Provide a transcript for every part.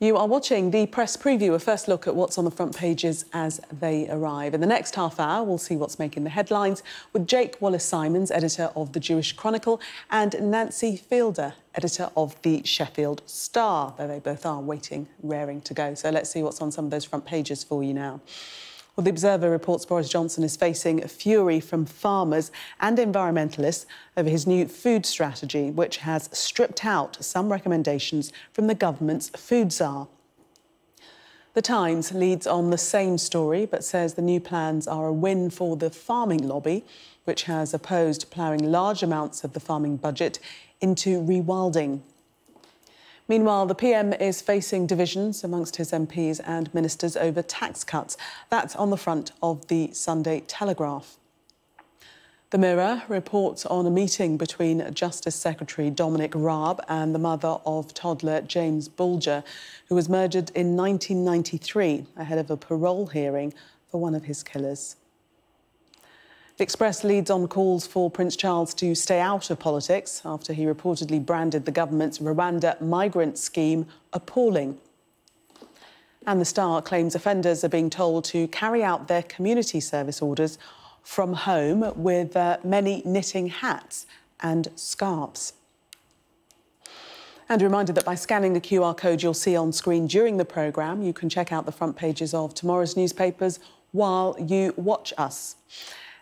You are watching the press preview, a first look at what's on the front pages as they arrive. In the next half hour, we'll see what's making the headlines with Jake Wallis Simons, editor of the Jewish Chronicle, and Nancy Fielder, editor of the Sheffield Star. There they both are, waiting, raring to go. So let's see what's on some of those front pages for you now. Well, the Observer reports Boris Johnson is facing fury from farmers and environmentalists over his new food strategy, which has stripped out some recommendations from the government's food czar. The Times leads on the same story, but says the new plans are a win for the farming lobby, which has opposed ploughing large amounts of the farming budget into rewilding. Meanwhile, the PM is facing divisions amongst his MPs and ministers over tax cuts. That's on the front of the Sunday Telegraph. The Mirror reports on a meeting between Justice Secretary Dominic Raab and the mother of toddler James Bulger, who was murdered in 1993 ahead of a parole hearing for one of his killers. The Express leads on calls for Prince Charles to stay out of politics after he reportedly branded the government's Rwanda migrant scheme appalling. And the Star claims offenders are being told to carry out their community service orders from home with many knitting hats and scarves. And a reminder that by scanning the QR code you'll see on screen during the programme, you can check out the front pages of tomorrow's newspapers while you watch us.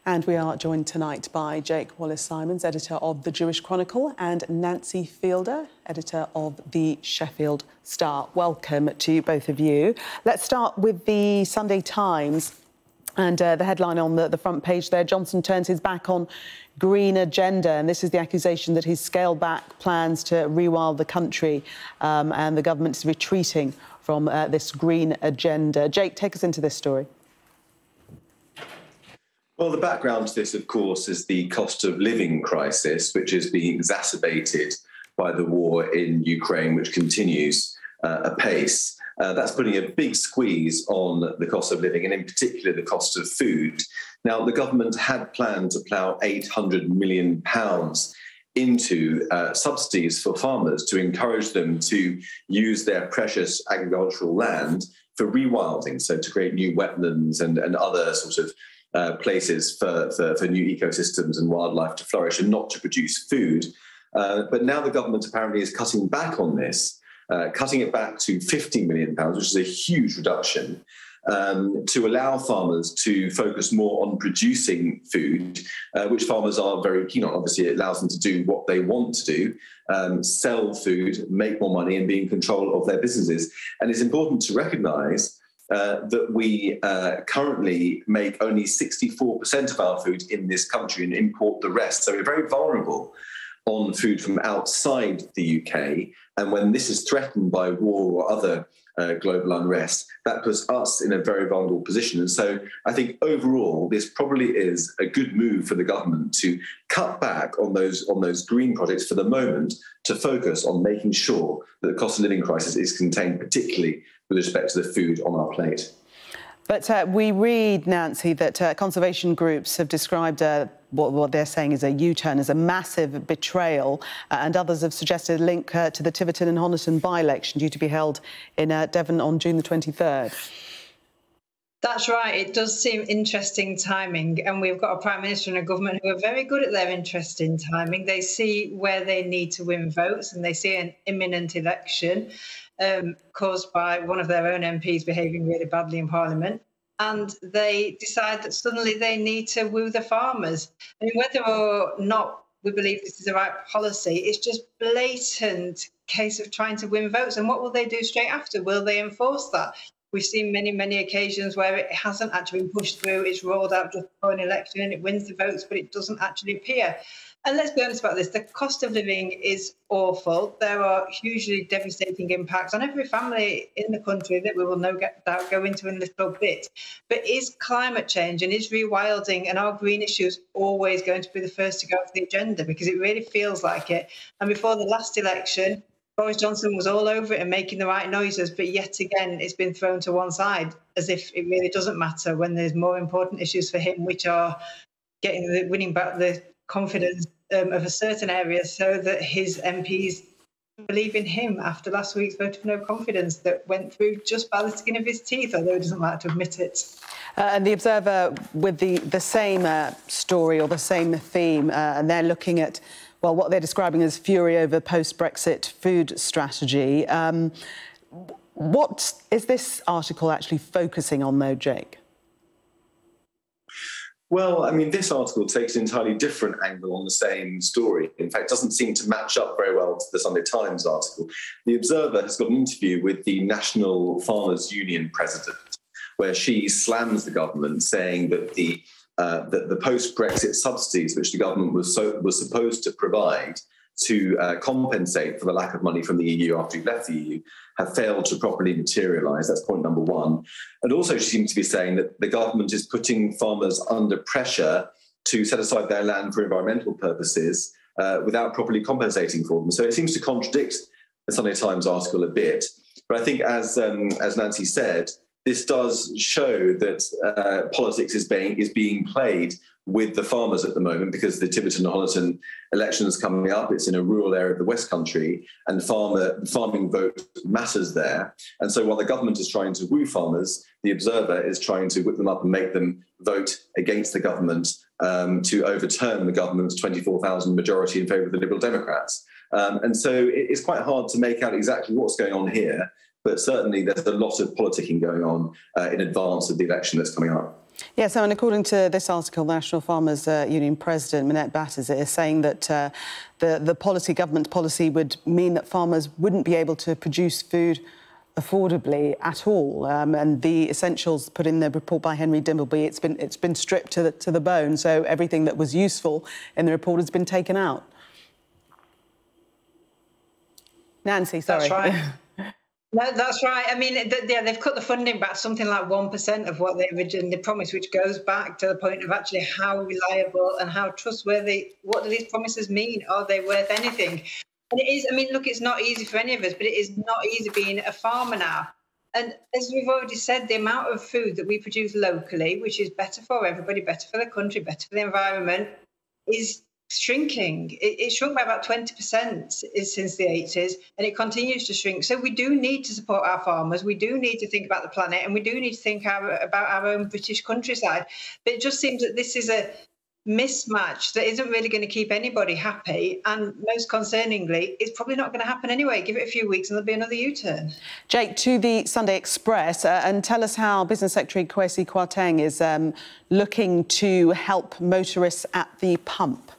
And we are joined tonight by Jake Wallis Simons, editor of the Jewish Chronicle, and Nancy Fielder, editor of the Sheffield Star. Welcome to both of you. Let's start with the Sunday Times and the headline on the front page there. Johnson turns his back on green agenda, and this is the accusation that he's scaled back plans to rewild the country, and the government is retreating from this green agenda. Jake, take us into this story. Well, the background to this, of course, is the cost of living crisis, which is being exacerbated by the war in Ukraine, which continues apace. That's putting a big squeeze on the cost of living, and in particular the cost of food. Now, the government had planned to plough £800 million into subsidies for farmers to encourage them to use their precious agricultural land for rewilding, so to create new wetlands and other sort of places for new ecosystems and wildlife to flourish and not to produce food. But now the government apparently is cutting back on this, cutting it back to £50 million, which is a huge reduction, to allow farmers to focus more on producing food, which farmers are very keen on. Obviously, it allows them to do what they want to do, sell food, make more money and be in control of their businesses. And it's important to recognise that we currently make only 64% of our food in this country and import the rest. So we're very vulnerable on food from outside the UK. And when this is threatened by war or other global unrest, that puts us in a very vulnerable position. And so I think overall, this probably is a good move for the government to cut back on those green projects for the moment, to focus on making sure that the cost of living crisis is contained, particularly with respect to the food on our plate. But we read, Nancy, that conservation groups have described what they're saying is a U-turn, as a massive betrayal, and others have suggested a link to the Tiverton and Honiton by-election due to be held in Devon on June the 23rd. That's right. It does seem interesting timing, and we've got a Prime Minister and a government who are very good at their interesting timing. They see where they need to win votes, and they see an imminent election caused by one of their own MPs behaving really badly in Parliament, and they decide that suddenly they need to woo the farmers. I mean, whether or not we believe this is the right policy, it's just blatant case of trying to win votes. And what will they do straight after? Will they enforce that? We've seen many, many occasions where it hasn't actually been pushed through. It's rolled out just before an election and it wins the votes, but it doesn't actually appear. And let's be honest about this. The cost of living is awful. There are hugely devastating impacts on every family in the country that we will no doubt go into in a little bit. But is climate change and is rewilding and our green issues always going to be the first to go off the agenda? Because it really feels like it. And before the last election, Boris Johnson was all over it and making the right noises, but yet again, it's been thrown to one side as if it really doesn't matter when there's more important issues for him, which are winning back the confidence of a certain area so that his MPs believe in him after last week's vote of no confidence that went through just by the skin of his teeth, although he doesn't like to admit it. And the Observer with the same story or the same theme, and they're looking at, well, what they're describing as fury over post-Brexit food strategy. What is this article actually focusing on, though, Jake? Well, I mean, this article takes an entirely different angle on the same story. In fact, it doesn't seem to match up very well to the Sunday Times article. The Observer has got an interview with the National Farmers Union president, where she slams the government, saying that the post-Brexit subsidies, which the government was supposed to provide to compensate for the lack of money from the EU after he left the EU, have failed to properly materialise. That's point number one. And also she seems to be saying that the government is putting farmers under pressure to set aside their land for environmental purposes without properly compensating for them. So it seems to contradict the Sunday Times article a bit. But I think, as Nancy said, this does show that politics is being played with the farmers at the moment, because the Tiverton and Honiton election is coming up. It's in a rural area of the West Country, and farming vote matters there. And so while the government is trying to woo farmers, the Observer is trying to whip them up and make them vote against the government to overturn the government's 24,000 majority in favour of the Liberal Democrats. And so it's quite hard to make out exactly what's going on here, but certainly there's a lot of politicking going on in advance of the election that's coming up. Yes, and according to this article, the National Farmers Union President, Minette Batters, is saying that the government policy would mean that farmers wouldn't be able to produce food affordably at all. And the essentials put in the report by Henry Dimbleby, it's been stripped to the bone, so everything that was useful in the report has been taken out. Nancy, sorry. That's right. No, that's right. I mean, they've cut the funding back something like 1% of what they originally promised, which goes back to the point of actually how reliable and how trustworthy, what do these promises mean? Are they worth anything? And it is, I mean, look, it's not easy for any of us, but it is not easy being a farmer now. And as we've already said, the amount of food that we produce locally, which is better for everybody, better for the country, better for the environment, is shrinking. It shrunk by about 20% since the 80s, and it continues to shrink. So we do need to support our farmers. We do need to think about the planet, and we do need to think about our own British countryside. But it just seems that this is a mismatch that isn't really going to keep anybody happy, and most concerningly, it's probably not going to happen anyway. Give it a few weeks and there'll be another U-turn. Jake, to the Sunday Express, and tell us how Business Secretary Kwesi Kwarteng is looking to help motorists at the pump.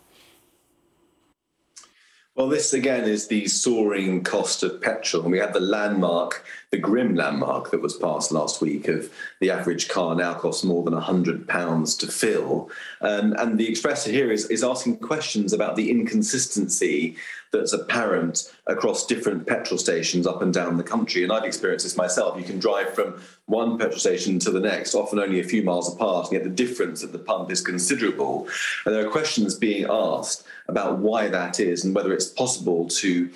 Well, this again is the soaring cost of petrol. And we had the grim landmark that was passed last week of the average car now costs more than £100 to fill. And the Express here is asking questions about the inconsistency that's apparent across different petrol stations up and down the country. And I've experienced this myself. You can drive from one petrol station to the next, often only a few miles apart, and yet the difference at the pump is considerable. And there are questions being asked about why that is and whether it's possible to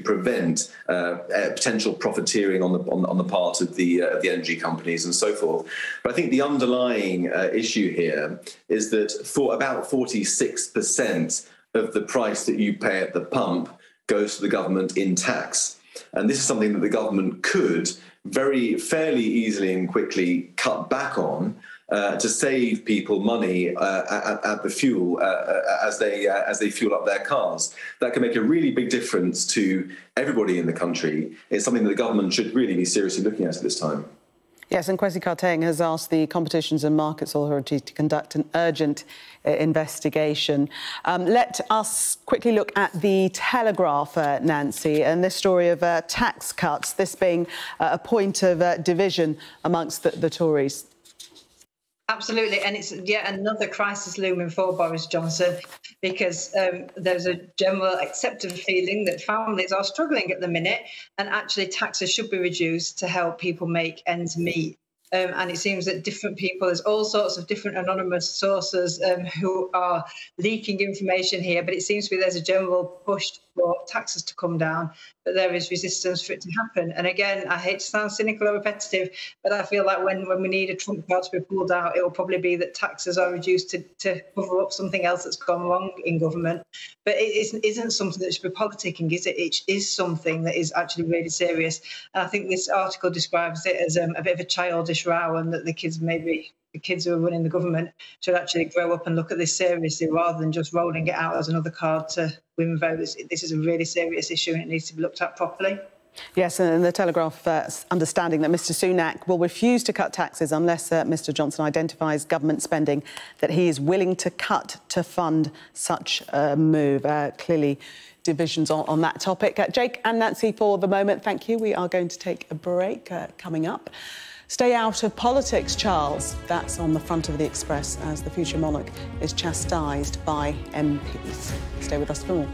prevent potential profiteering on the part of the energy companies and so forth. But I think the underlying issue here is that for about 46% of the price that you pay at the pump goes to the government in tax. And this is something that the government could fairly easily and quickly cut back on to save people money at the fuel as they fuel up their cars. That can make a really big difference to everybody in the country. It's something that the government should really be seriously looking at this time. Yes, and Kwesi Kwarteng has asked the Competitions and Markets Authority to conduct an urgent investigation. Let us quickly look at the Telegraph, Nancy, and this story of tax cuts, this being a point of division amongst the Tories. Absolutely, and it's yet another crisis looming for Boris Johnson, because there's a general accepted feeling that families are struggling at the minute, and actually taxes should be reduced to help people make ends meet. And it seems that different people, there's all sorts of different anonymous sources who are leaking information here, but it seems to be there's a general push for taxes to come down, but there is resistance for it to happen. And again, I hate to sound cynical or repetitive, but I feel like when we need a Trump card to be pulled out, it will probably be that taxes are reduced to cover up something else that's gone wrong in government. But it isn't something that should be politicking, is it? It is something that is actually really serious. And I think this article describes it as a bit of a childish row, and that the kids who are running the government should actually grow up and look at this seriously rather than just rolling it out as another card to win votes. This is a really serious issue and it needs to be looked at properly. Yes, and the Telegraph understanding that Mr Sunak will refuse to cut taxes unless Mr Johnson identifies government spending that he is willing to cut to fund such a move. Clearly, divisions on that topic. Jake and Nancy, for the moment, thank you. We are going to take a break coming up. Stay out of politics, Charles. That's on the front of the Express as the future monarch is chastised by MPs. Stay with us for more.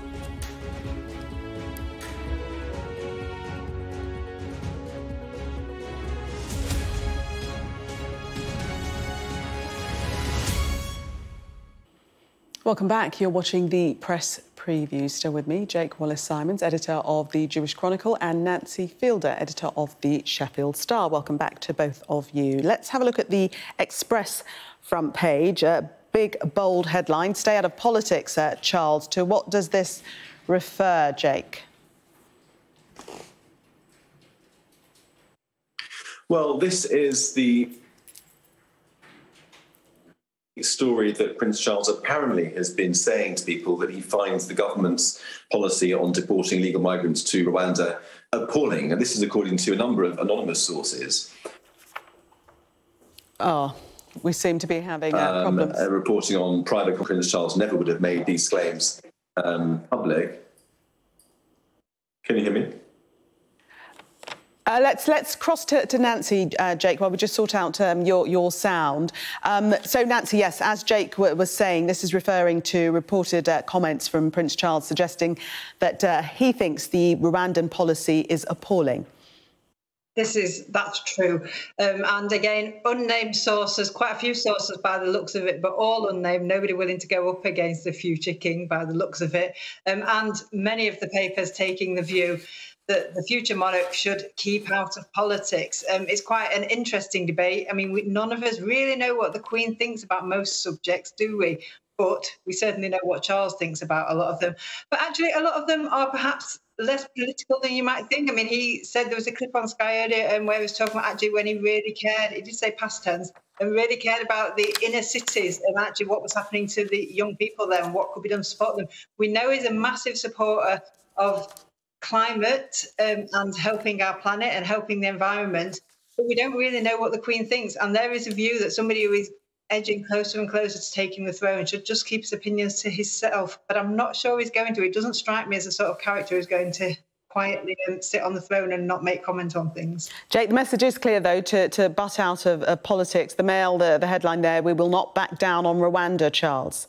Welcome back. You're watching the press preview. Still with me, Jake Wallis Simons, editor of the Jewish Chronicle, and Nancy Fielder, editor of the Sheffield Star. Welcome back to both of you. Let's have a look at the Express front page. Big, bold headline, stay out of politics, Charles. To what does this refer, Jake? Well, this is the story that Prince Charles apparently has been saying to people, that he finds the government's policy on deporting illegal migrants to Rwanda appalling. And this is according to a number of anonymous sources. Oh, we seem to be having problems. Reporting on private, Prince Charles never would have made these claims public. Can you hear me? Let's cross to Nancy, Jake, while we just sort out your sound. So, Nancy, yes, as Jake was saying, this is referring to reported comments from Prince Charles suggesting that he thinks the Rwandan policy is appalling. That's true. And again, unnamed sources, quite a few sources by the looks of it, but all unnamed, nobody willing to go up against the future king by the looks of it. And many of the papers taking the view that the future monarch should keep out of politics. It's quite an interesting debate. I mean, none of us really know what the Queen thinks about most subjects, do we? But we certainly know what Charles thinks about a lot of them. But actually, a lot of them are perhaps less political than you might think. I mean, he said there was a clip on Sky earlier where he was talking about actually when he really cared, he did say past tense, and really cared about the inner cities and actually what was happening to the young people there and what could be done to support them. We know he's a massive supporter of climate and helping our planet and helping the environment, but we don't really know what the Queen thinks. And there is a view that somebody who is edging closer and closer to taking the throne should just keep his opinions to himself. But I'm not sure he's going to. He doesn't strike me as the sort of character who's going to quietly sit on the throne and not make comment on things. Jake, the message is clear, though, to butt out of politics. The Mail, the headline there, we will not back down on Rwanda, Charles.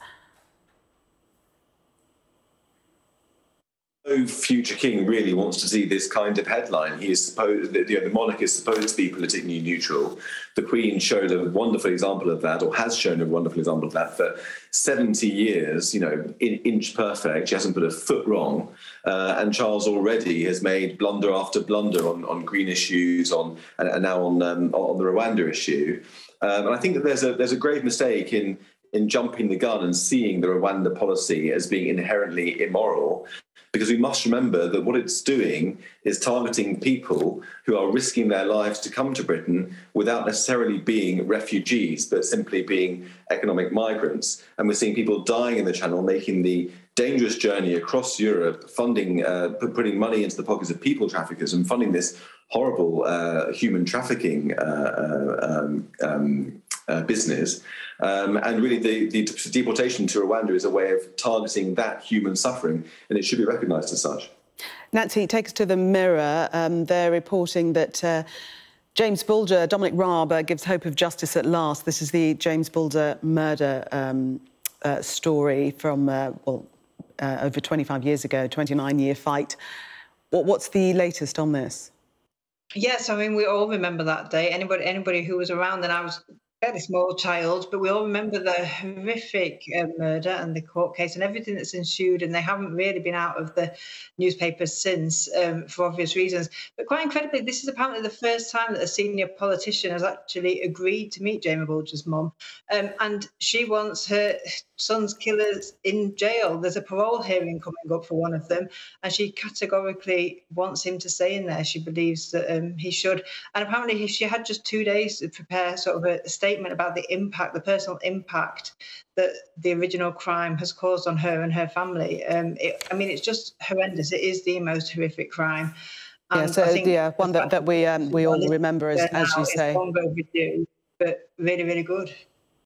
No future king really wants to see this kind of headline. He is supposed, the monarch is supposed to be politically neutral. The Queen showed a wonderful example of that, or has shown a wonderful example of that for 70 years. You know, inch perfect. She hasn't put a foot wrong. And Charles already has made blunder after blunder on green issues, and now on the Rwanda issue. And I think that there's a grave mistake in jumping the gun and seeing the Rwanda policy as being inherently immoral, because we must remember that what it's doing is targeting people who are risking their lives to come to Britain without necessarily being refugees, but simply being economic migrants. And we're seeing people dying in the Channel, making the dangerous journey across Europe, funding, putting money into the pockets of people traffickers and funding this horrible human trafficking business. And really the deportation to Rwanda is a way of targeting that human suffering, and it should be recognised as such. Nancy, take us to the Mirror. They're reporting that James Bulger, Dominic Raab, gives hope of justice at last. This is the James Bulger murder story from, over 25 years ago, 29-year fight. What's the latest on this? Yes, I mean, we all remember that day. Anybody who was around, and I was fairly small child, but we all remember the horrific murder and the court case and everything that's ensued, and they haven't really been out of the newspapers since, for obvious reasons. But quite incredibly, this is apparently the first time that a senior politician has actually agreed to meet Jamie Bulger's mum, and she wants her son's killers in jail. There's a parole hearing coming up for one of them, and she categorically wants him to stay in there. She believes that he should. And apparently she had just 2 days to prepare sort of a statement about the impact, the personal impact that the original crime has caused on her and her family. I mean, it's just horrendous. It is the most horrific crime. Yeah, so one that we all remember, as you say. It's long overdue, but really, really good.